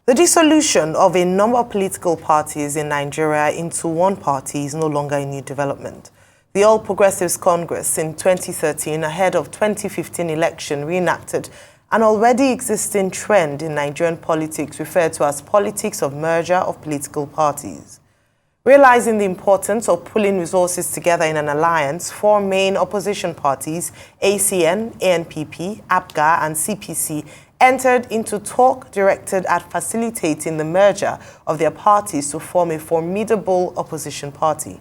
The dissolution of a number of political parties in Nigeria into one party is no longer a new development. The All Progressives Congress in 2013, ahead of 2015 election, reenacted an already existing trend in Nigerian politics referred to as politics of merger of political parties. Realizing the importance of pulling resources together in an alliance, four main opposition parties, ACN, ANPP, APGA, and CPC, entered into talk directed at facilitating the merger of their parties to form a formidable opposition party.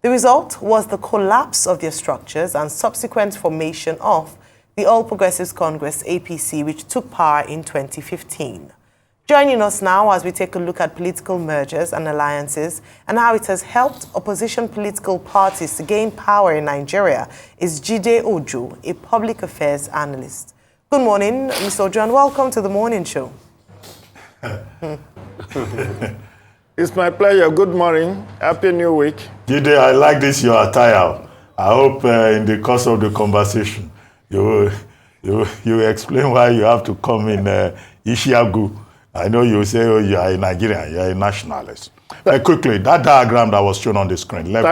The result was the collapse of their structures and subsequent formation of the All Progressives Congress, APC, which took power in 2015. Joining us now as we take a look at political mergers and alliances and how it has helped opposition political parties to gain power in Nigeria is Jide Ojo, a public affairs analyst. Good morning, Mr. Ojo, and welcome to the morning show. It's my pleasure. Good morning. Happy New Week. Jide, I like this, your attire. I hope in the course of the conversation, you explain why you have to come in Ishiagu. I know you say, oh, you are a Nigerian, you are a nationalist. Quickly, that diagram that was shown on the screen left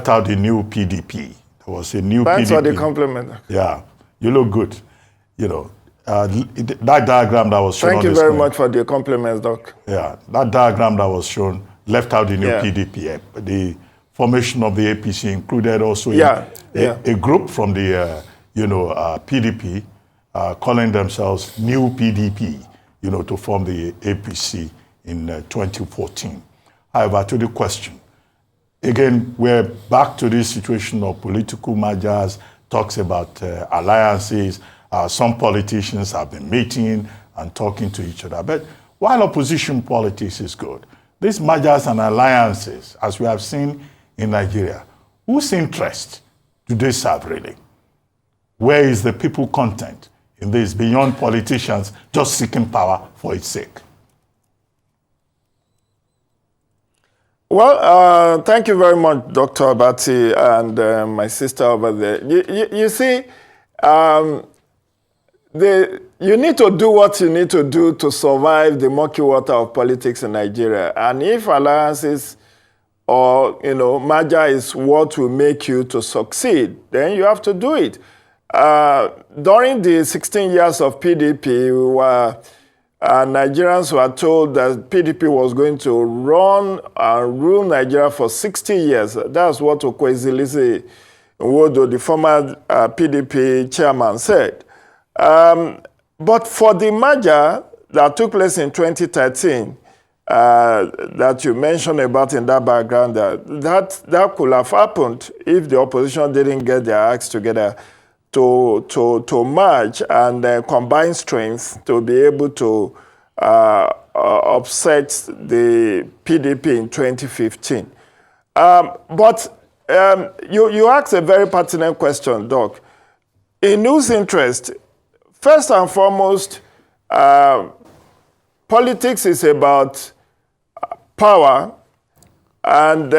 out the new PDP. There was a new PDP. Thanks for the compliment. Yeah, you look good. You know, that diagram that was shown on the screen. Thank you very much for the compliments, Doc. Yeah, that diagram that was shown left out the new PDP. The formation of the APC included also a group from the PDP calling themselves New PDP, to form the APC in 2014. However, to the question, again, we're back to this situation of political mergers, talks about alliances. Some politicians have been meeting and talking to each other. But while opposition politics is good, these mergers and alliances, as we have seen in Nigeria, whose interest do they serve really? Where is the people content in this beyond politicians just seeking power for its sake? Well, thank you very much, Dr. Abati, and my sister over there. You see, you need to do what you need to do to survive the murky water of politics in Nigeria. And if alliances or, merger is what will make you to succeed, then you have to do it. During the 16 years of PDP, Nigerians were told that PDP was going to run and rule Nigeria for 60 years. That's what Okwezilisi Nwodo, the former PDP chairman, said. But for the merger that took place in 2013, that you mentioned about in that background, that could have happened if the opposition didn't get their acts together to merge and combine strength to be able to upset the PDP in 2015. But you asked a very pertinent question, Doc. In whose interest? First and foremost, politics is about power, and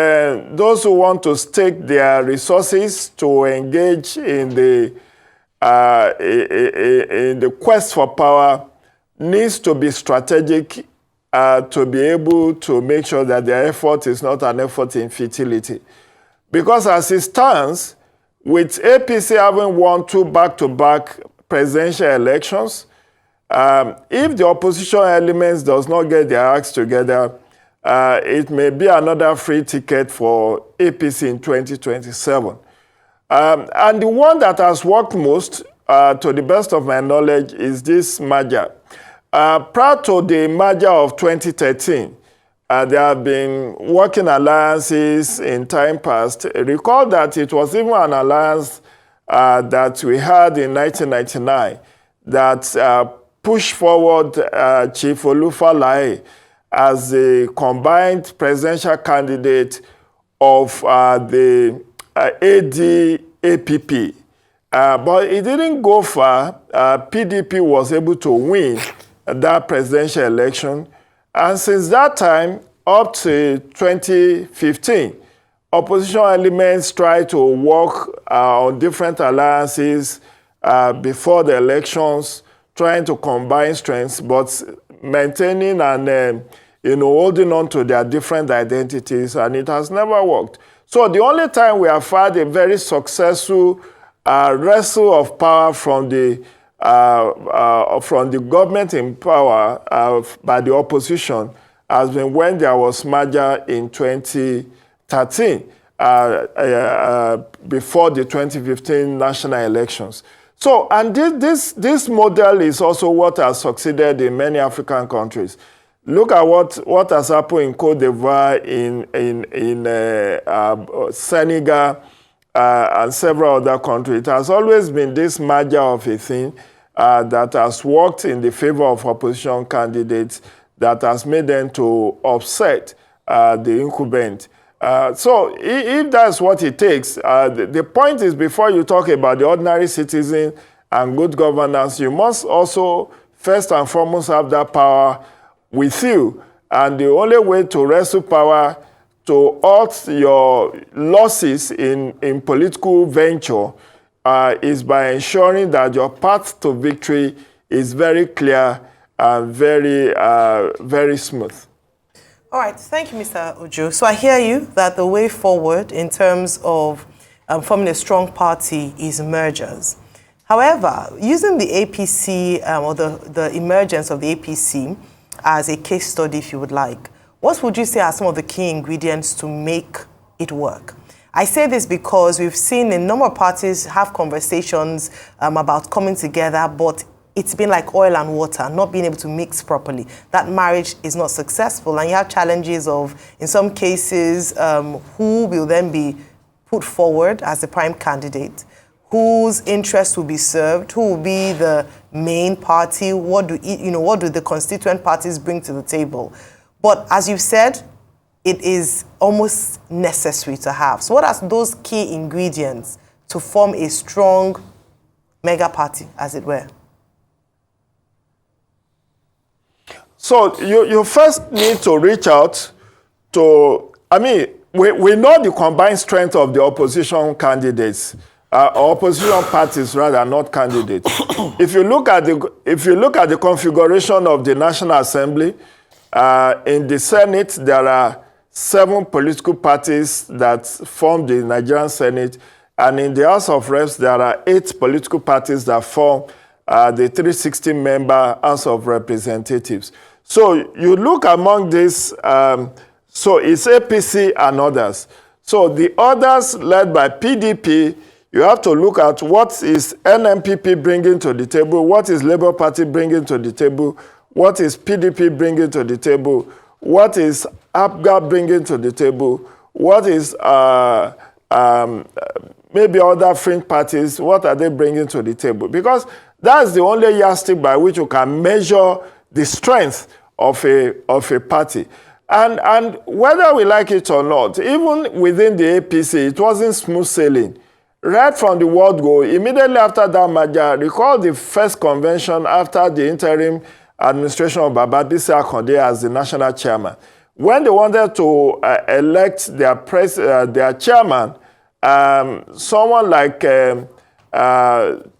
those who want to stake their resources to engage in the quest for power needs to be strategic to be able to make sure that their effort is not an effort in futility. Because as it stands, with APC having won 2 back-to-back presidential elections, if the opposition elements does not get their acts together, it may be another free ticket for APC in 2027. And the one that has worked most, to the best of my knowledge, is this merger. Prior to the merger of 2013, there have been working alliances in time past. Recall that it was even an alliance that we had in 1999 that pushed forward Chief Olufalaye as the combined presidential candidate of the AD-APP. But it didn't go far. PDP was able to win that presidential election. And since that time, up to 2015, opposition elements tried to work on different alliances before the elections, trying to combine strengths, but maintaining and holding on to their different identities, and it has never worked. So the only time we have had a very successful wrestle of power from the government in power by the opposition has been when there was merger in 2013, before the 2015 national elections. So, and this model is also what has succeeded in many African countries. Look at what has happened in Côte d'Ivoire, in Senegal, and several other countries. It has always been this merger of a thing that has worked in the favor of opposition candidates, that has made them to upset the incumbent. So if that's what it takes, the point is, before you talk about the ordinary citizen and good governance, you must also first and foremost have that power with you. And the only way to wrestle power, to halt your losses in political venture, is by ensuring that your path to victory is very clear and very smooth. All right, thank you, Mr. Ojo. So I hear you that the way forward in terms of forming a strong party is mergers. However, using the APC or the emergence of the APC as a case study, if you would like, what would you say are some of the key ingredients to make it work? I say this because we've seen a number of parties have conversations about coming together, but it's been like oil and water, not being able to mix properly. That marriage is not successful, and you have challenges of, in some cases, who will then be put forward as the prime candidate, whose interests will be served, who will be the main party, what do the constituent parties bring to the table. But as you've said, it is almost necessary to have. So what are those key ingredients to form a strong mega party, as it were? So you first need to reach out to, we know the combined strength of the opposition candidates, opposition parties rather, not candidates. If you look at the configuration of the National Assembly, in the Senate, there are 7 political parties that form the Nigerian Senate, and in the House of Reps, there are 8 political parties that form the 360-member House of Representatives. So you look among this, so it's APC and others. So the others, led by PDP, you have to look at what is NMPP bringing to the table, what is Labour Party bringing to the table, what is PDP bringing to the table, what is APGA bringing to the table, what is maybe other fringe parties, what are they bringing to the table? Because that's the only yardstick by which you can measure the strength of a party. And whether we like it or not, even within the APC, it wasn't smooth sailing. Right from the word go, immediately after that merger, recall the first convention after the interim administration of Bababisi Akande as the national chairman. When they wanted to elect their chairman, someone like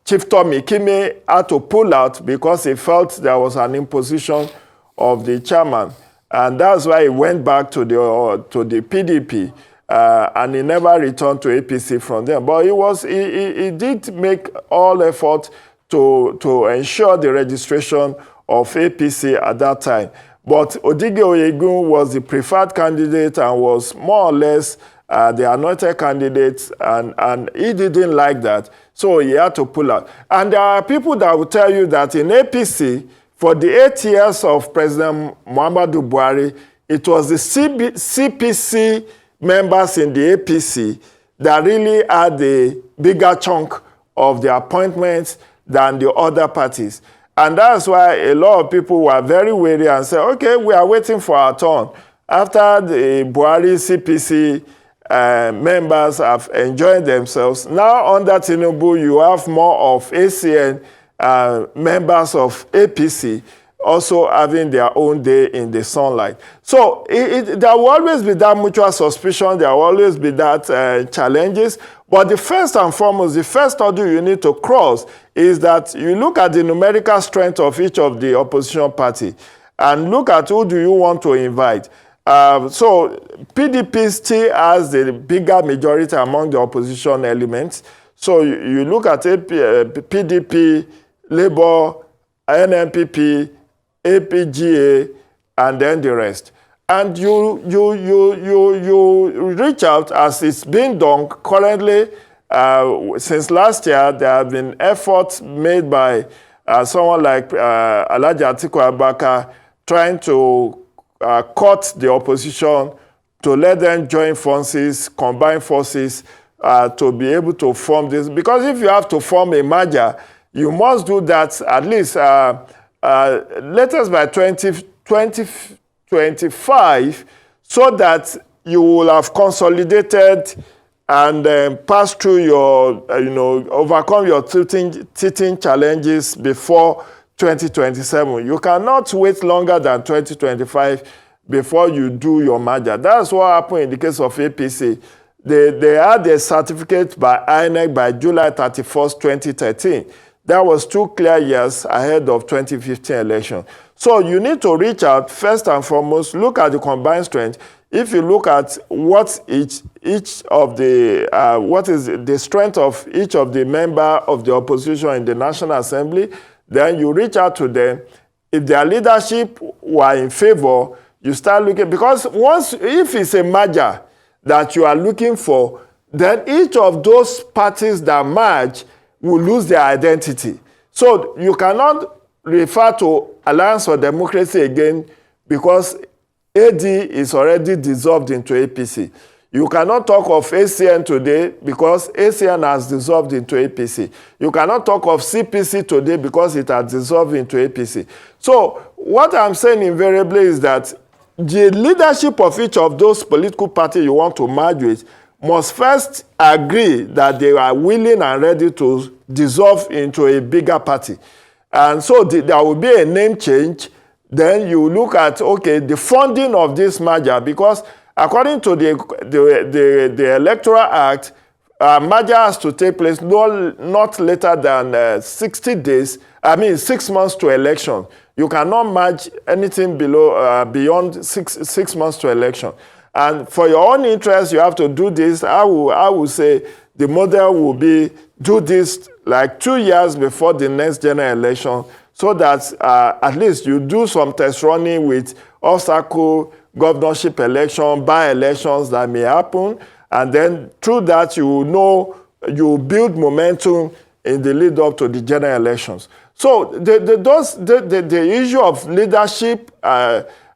Chief Tommy Kime had to pull out because he felt there was an imposition of the chairman. And that's why he went back to the PDP, and he never returned to APC from there. But he did make all effort to ensure the registration of APC at that time. But Odige Oyegun was the preferred candidate and was more or less the anointed candidate, and he didn't like that, so he had to pull out. And there are people that will tell you that in APC, for the 8 years of President Muhammadu Buhari, it was the CPC members in the APC that really had the bigger chunk of the appointments than the other parties. And that's why a lot of people were very wary and said, okay, we are waiting for our turn. After the Buhari CPC members have enjoyed themselves, now under Tinubu, you have more of ACN members of APC also having their own day in the sunlight. So there will always be that mutual suspicion, there will always be that challenges, but the first and foremost, the first hurdle you need to cross is that you look at the numerical strength of each of the opposition party. and look at who do you want to invite. So PDP still has the bigger majority among the opposition elements. So you look at PDP, Labour, NNPP, APGA, and then the rest. And you reach out, as it's being done currently. Since last year, there have been efforts made by someone like Alhaji Atiku Abubakar trying to cut the opposition, to let them join forces, combine forces, to be able to form this. Because if you have to form a merger, you must do that at least latest by 2025, so that you will have consolidated and pass through your, overcome your teething challenges before 2027. You cannot wait longer than 2025 before you do your merger. That's what happened in the case of APC. They had a certificate by INEC by July 31st, 2013. That was 2 clear years ahead of 2015 election. So you need to reach out, first and foremost, look at the combined strength. If you look at what each of the, what is the strength of each of the member of the opposition in the National Assembly, then you reach out to them. If their leadership were in favor, you start looking, because if it's a merger that you are looking for, then each of those parties that merge will lose their identity. So you cannot refer to Alliance for Democracy again, because AD is already dissolved into APC. You cannot talk of ACN today because ACN has dissolved into APC. You cannot talk of CPC today because it has dissolved into APC. So what I'm saying invariably is that the leadership of each of those political parties you want to merge with must first agree that they are willing and ready to dissolve into a bigger party. And so there will be a name change. Then you look at, okay, the funding of this merger, because according to the Electoral Act, merger has to take place not later than 60 days, 6 months to election. You cannot merge anything beyond six months to election. And for your own interest, you have to do this. I will say the model will be do this like 2 years before the next general election, so that at least you do some test running with obstacle governorship election, by-elections that may happen, and then through that you know you build momentum in the lead up to the general elections. So the issue of leadership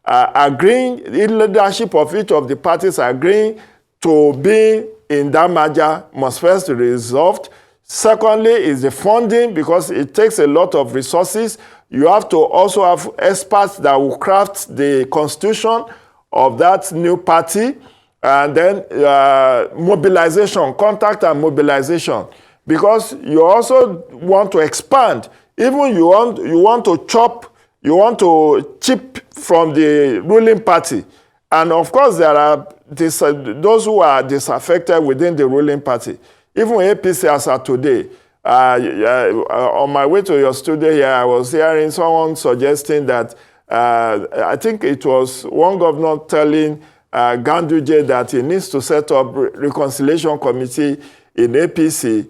agreeing, the leadership of each of the parties agreeing to be in that merger must first be resolved. Secondly is the funding, because it takes a lot of resources. You have to also have experts that will craft the constitution of that new party. And then mobilization, contact and mobilization. Because you also want to expand. Even you want to chip from the ruling party. And of course, there are those who are disaffected within the ruling party. Even APC as of today, on my way to your studio here, I was hearing someone suggesting that, I think it was one governor telling Ganduje that he needs to set up reconciliation committee in APC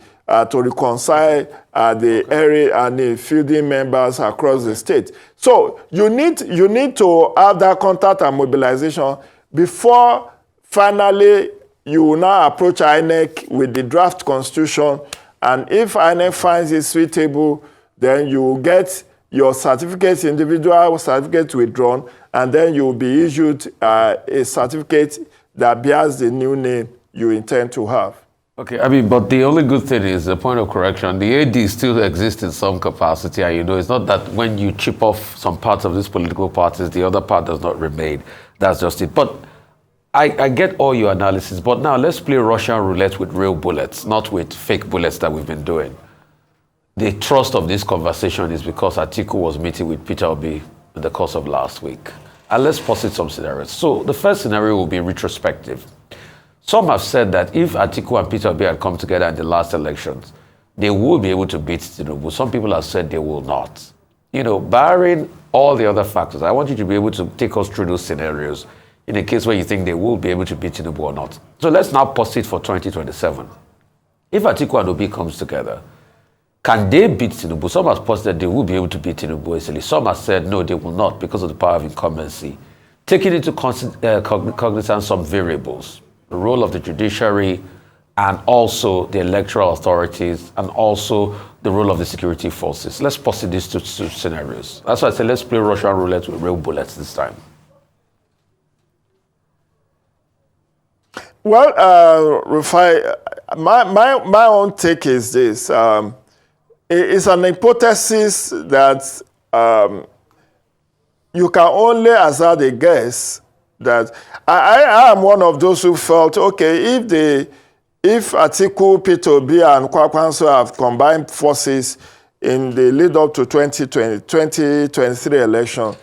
to reconcile the area and the fielding members across the state. So you need to have that contact and mobilization before finally you will now approach INEC with the draft constitution, and if INEC finds it suitable, then you will get your certificates, individual certificates withdrawn, and then you will be issued a certificate that bears the new name you intend to have. Okay, but the only good thing is, the point of correction, the AD still exists in some capacity, and it's not that when you chip off some parts of these political parties, the other part does not remain. That's just it. But I get all your analysis, but now let's play Russian roulette with real bullets, not with fake bullets that we've been doing. The thrust of this conversation is because Atiku was meeting with Peter Obi in the course of last week. And let's posit some scenarios. So the first scenario will be retrospective. Some have said that if Atiku and Peter Obi had come together in the last elections, they will be able to beat Tinubu. Some people have said they will not. Barring all the other factors. I want you to be able to take us through those scenarios in a case where you think they will be able to beat Tinubu or not. So let's now post it for 2027. If Atiku and Obi comes together, can they beat Tinubu? Some have posted they will be able to beat Tinubu easily. Some have said no, they will not because of the power of incumbency. Taking into cognizance some variables, the role of the judiciary and also the electoral authorities and also the role of the security forces. Let's posit these two scenarios. That's why I said let's play Russian roulette with real bullets this time. Well, Rufai, my own take is this. It's an hypothesis that you can only hazard a guess that I am one of those who felt, okay, if Atiku, Peter Obi, and Kwakwanso have combined forces in the lead up to 2023 election,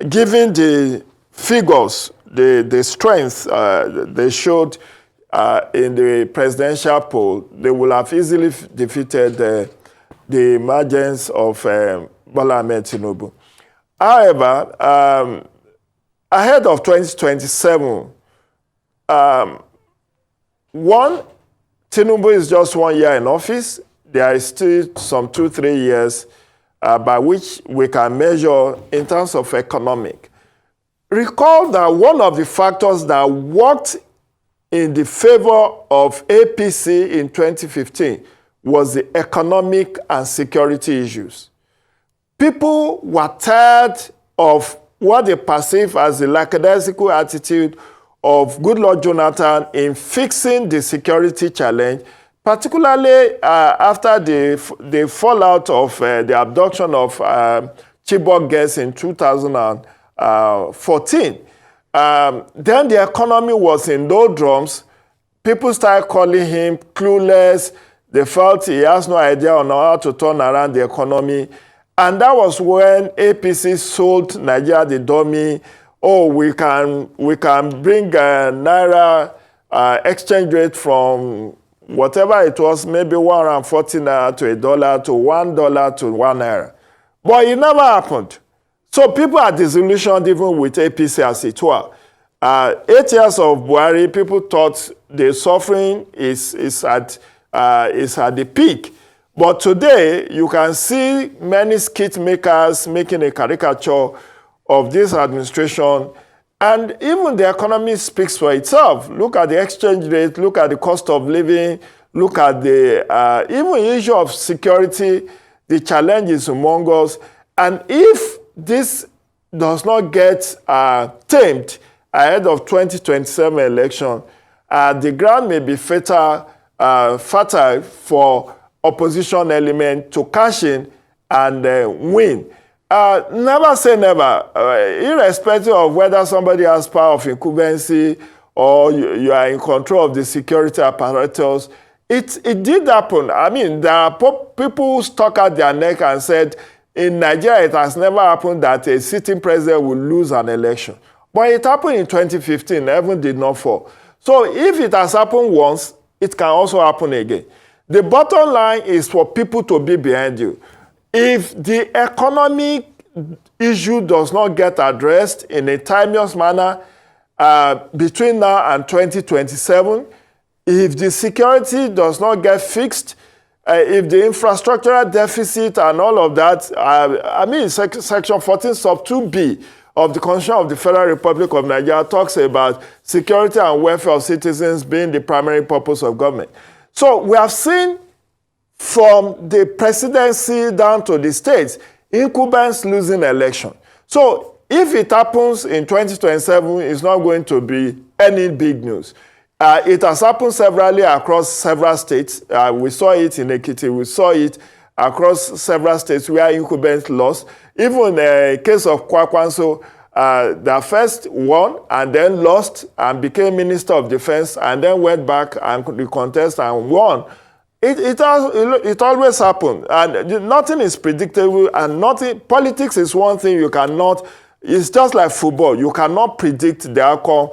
given the figures, the strength they showed in the presidential poll, they will have easily defeated the emergence of Bola Ahmed Tinubu. However, ahead of 2027, Tinubu is just 1 year in office. There is still some 2-3 years by which we can measure in terms of economic. Recall that one of the factors that worked in the favor of APC in 2015 was the economic and security issues. People were tired of what they perceive as the lackadaisical attitude of Goodluck Jonathan in fixing the security challenge, particularly after the fallout of the abduction of Chibok girls in 2014. Then the economy was in doldrums. People started calling him clueless. They felt he has no idea on how to turn around the economy. And that was when APC sold Nigeria the dummy. Oh, we can bring Naira exchange rate from whatever it was, maybe 140 Naira to $1 to $1 to 1 Naira. But it never happened. So people are disillusioned even with APC as it were. 8 years of Buhari, people thought the suffering is at the peak. But today, you can see many skit makers making a caricature of this administration. And even the economy speaks for itself. Look at the exchange rate, look at the cost of living, look at the even issue of security, the challenges among us. And if this does not get tamed ahead of 2027 election, the ground may be fertile for opposition element to cash in and win. Never say never. Irrespective of whether somebody has power of incumbency or you are in control of the security apparatus, it did happen. I mean, there are people who stuck out their neck and said, in Nigeria, it has never happened that a sitting president will lose an election. But it happened in 2015. Heaven did not fall. So if it has happened once, it can also happen again. The bottom line is for people to be behind you. If the economic issue does not get addressed in a timeous manner between now and 2027, if the security does not get fixed, if the infrastructural deficit and all of that, I mean, Section 14 sub 2B of the Constitution of the Federal Republic of Nigeria talks about security and welfare of citizens being the primary purpose of government. So we have seen from the presidency down to the states, incumbents losing election. So if it happens in 2027, it's not going to be any big news. It has happened severally across several states. We saw it in Ekiti. We saw it across several states where incumbents lost. Even in the case of Kwakwanso, they first won and then lost and became Minister of Defense and then went back and contested and won. It always happens. And nothing is predictable, and politics is one thing you cannot, it's just like football. You cannot predict the outcome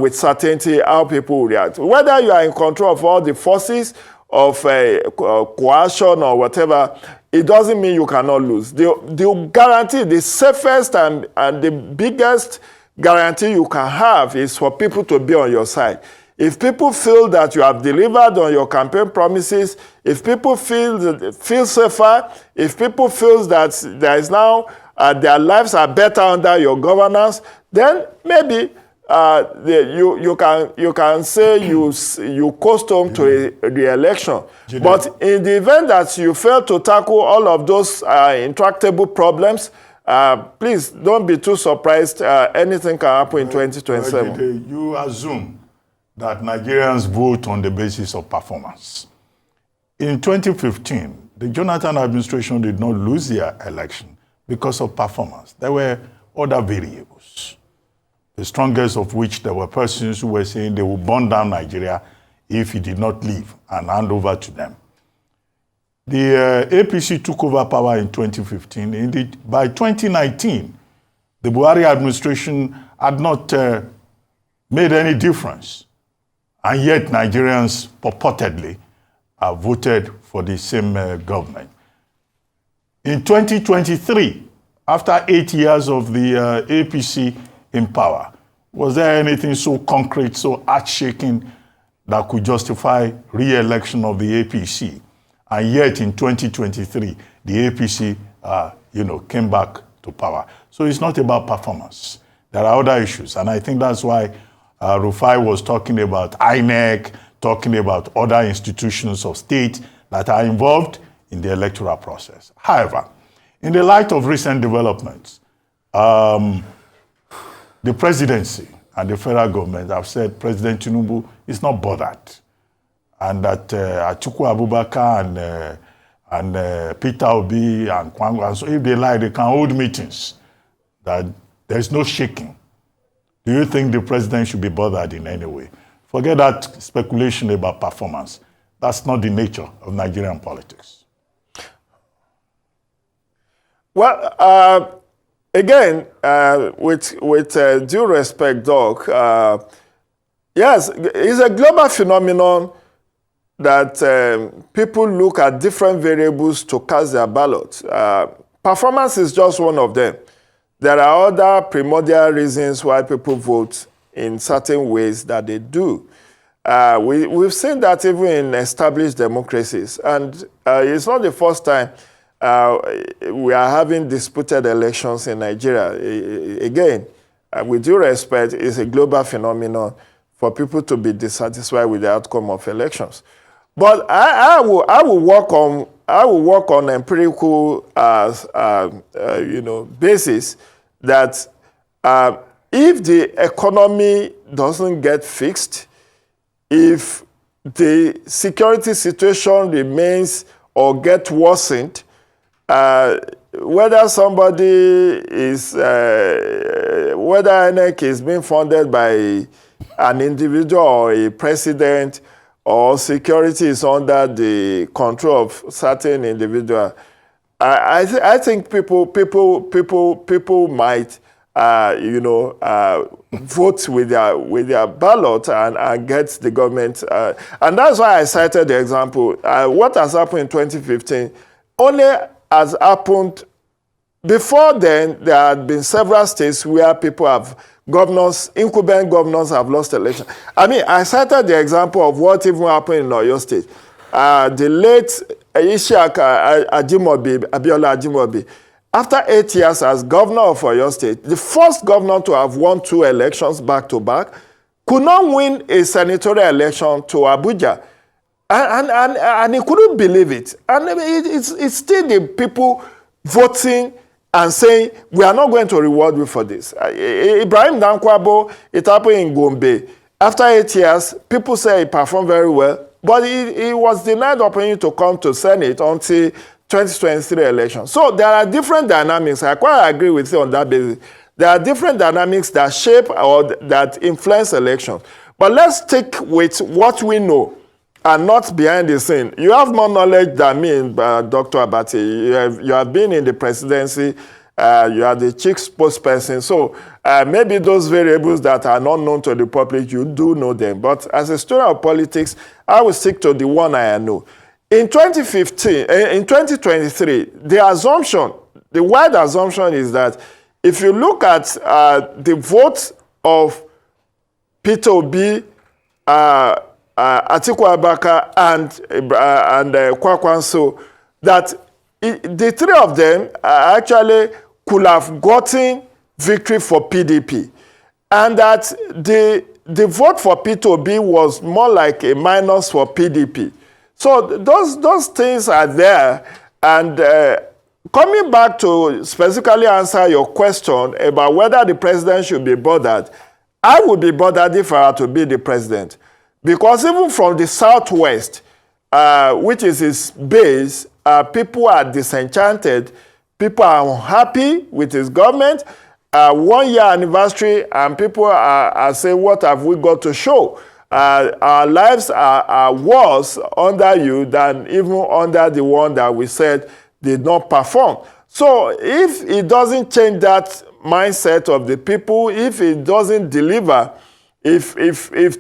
with certainty how people will react. Whether you are in control of all the forces coercion or whatever, it doesn't mean you cannot lose. The guarantee, the safest and the biggest guarantee you can have is for people to be on your side. If people feel that you have delivered on your campaign promises, if people feel safer, if people feel that there is now their lives are better under your governance, then maybe you can say you coast home to a re-election. But in the event that you fail to tackle all of those intractable problems, please don't be too surprised. Anything can happen in 2027. Jide, you assume that Nigerians vote on the basis of performance. In 2015, the Jonathan administration did not lose their election because of performance. There were other variables, the strongest of which there were persons who were saying they would burn down Nigeria if he did not leave and hand over to them. The APC took over power in 2015. Indeed, by 2019, the Buhari administration had not made any difference. And yet Nigerians purportedly voted for the same government. In 2023, after 8 years of the APC in power, was there anything so concrete, so earth-shaking that could justify re-election of the APC? And yet in 2023, the APC came back to power. So it's not about performance. There are other issues. And I think that's why Rufai was talking about INEC, talking about other institutions of state that are involved in the electoral process. However, in the light of recent developments, the presidency and the federal government have said President Tinubu is not bothered, and that Atiku Abubakar and Peter Obi and Kwangu, and so if they like, they can hold meetings, that there's no shaking. Do you think the president should be bothered in any way? Forget that speculation about performance. That's not the nature of Nigerian politics. Well, again, with due respect, Doc, yes, it's a global phenomenon that people look at different variables to cast their ballot. Performance is just one of them. There are other primordial reasons why people vote in certain ways that they do. We've seen that even in established democracies. And it's not the first time we are having disputed elections in Nigeria. Again, with due respect, it's a global phenomenon for people to be dissatisfied with the outcome of elections. But I will work on empirical basis that if the economy doesn't get fixed, if the security situation remains or get worsened, whether somebody is, whether INEC is being funded by an individual or a president, or security is under the control of certain individual, I think people might vote with their ballot and get the government. And that's why I cited the example. What has happened in 2015 only has happened. Before then, there had been several states where people have incumbent governors have lost elections. I mean, I cited the example of what even happened in Oyo State. The late Abiola Ajimobi, after 8 years as governor of Oyo State, the first governor to have won 2 elections back-to-back, could not win a senatorial election to Abuja. And he couldn't believe it. And it's still the people voting and saying, we are not going to reward you for this. Ibrahim Dankwabo, it happened in Gombe. After 8 years, people say he performed very well, but he was denied the opportunity to come to Senate until 2023 election. So there are different dynamics. I quite agree with you on that basis. There are different dynamics that shape or that influence elections. But let's stick with what we know and not behind the scene. You have more knowledge than me, Dr. Abati. You have been in the presidency. you are the chief spokesperson. So maybe those variables that are not known to the public, you do know them. But as a student of politics, I will stick to the one I know. In 2023, the wide assumption is that if you look at the votes of Peter Obi, Atiku Abubakar, and Kwakwanso, that the three of them actually could have gotten victory for PDP, and that the vote for Peter Obi was more like a minus for PDP. So those things are there. And coming back to specifically answer your question about whether the president should be bothered, I would be bothered if I were to be the president. Because even from the Southwest, which is his base, people are disenchanted. People are unhappy with his government. 1 year anniversary, and people are saying, what have we got to show? Our lives are worse under you than even under the one that we said did not perform. So if it doesn't change that mindset of the people, if it doesn't deliver, if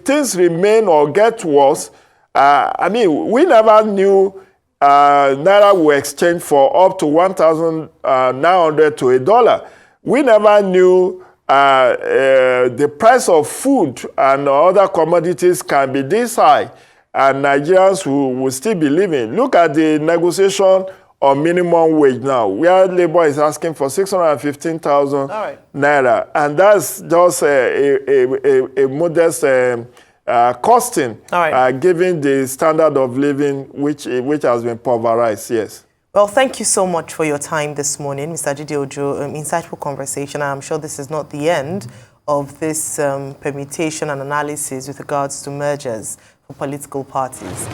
things remain or get worse, I mean, we never knew Naira will exchange for up to 1,900 to $1. We never knew the price of food and other commodities can be this high, and Nigerians will still be living. Look at the negotiation on minimum wage now, where labor is asking for 615,000 Naira, and that's just a modest costing, given the standard of living which has been pulverized. Yes. Well, thank you so much for your time this morning, Mr. Jide Ojo. Insightful conversation. I'm sure this is not the end of this permutation and analysis with regards to mergers for political parties.